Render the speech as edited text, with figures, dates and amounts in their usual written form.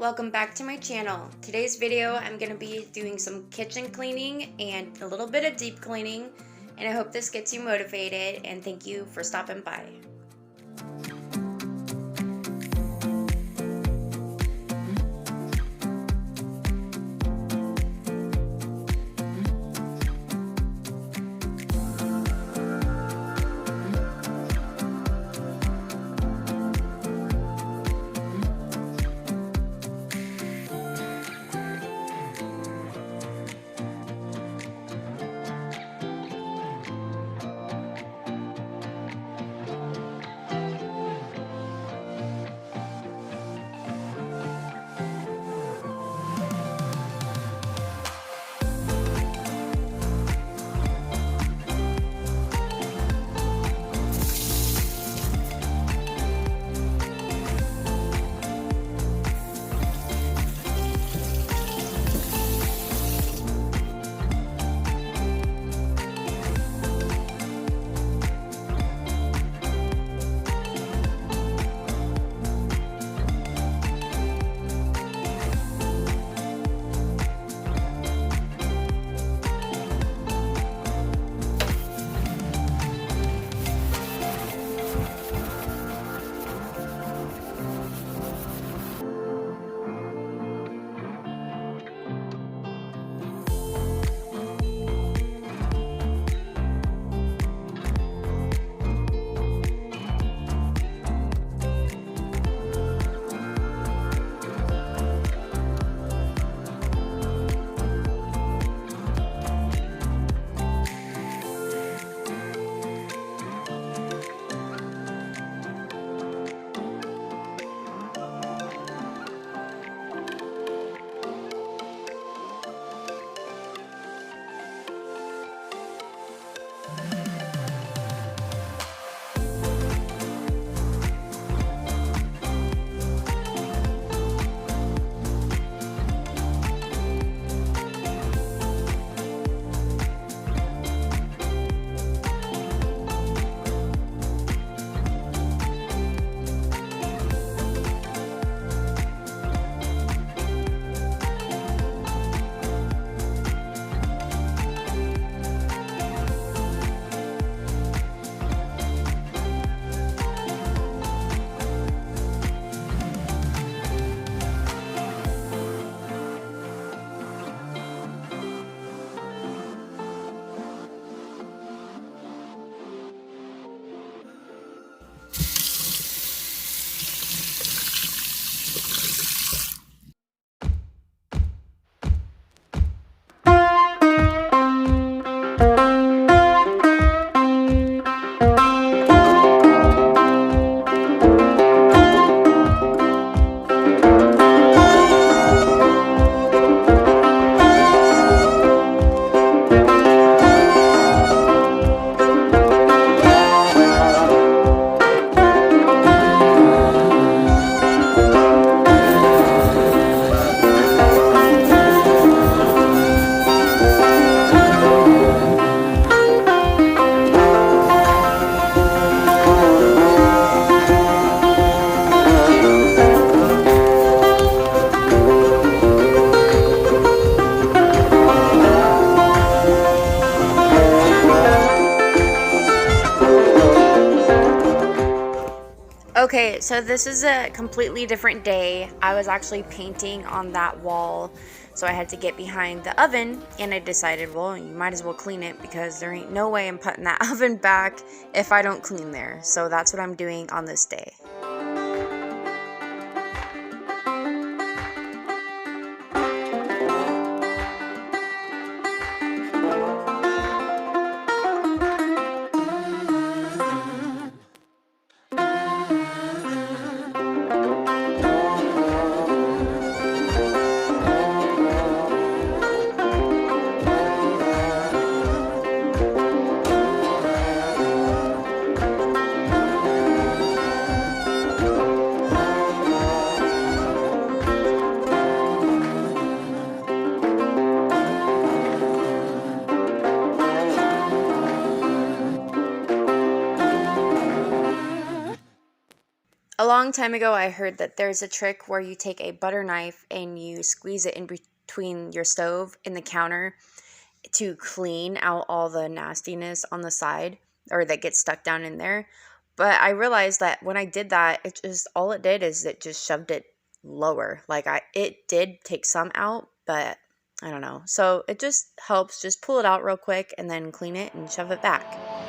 welcome back to my channel. Today's video I'm going to be doing some kitchen cleaning and a little bit of deep cleaning, and I hope this gets you motivated, and thank you for stopping by. Okay, so this is a completely different day. I was actually painting on that wall, so I had to get behind the oven, and I decided, well, you might as well clean it because there ain't no way I'm putting that oven back if I don't clean there. So that's what I'm doing on this day. A long time ago, I heard that there's a trick where you take a butter knife and you squeeze it in between your stove and the counter to clean out all the nastiness on the side or that gets stuck down in there. But I realized that when I did that, it just all it did is it just shoved it lower. Like it did take some out, but I don't know. So it just helps just pull it out real quick and then clean it and shove it back.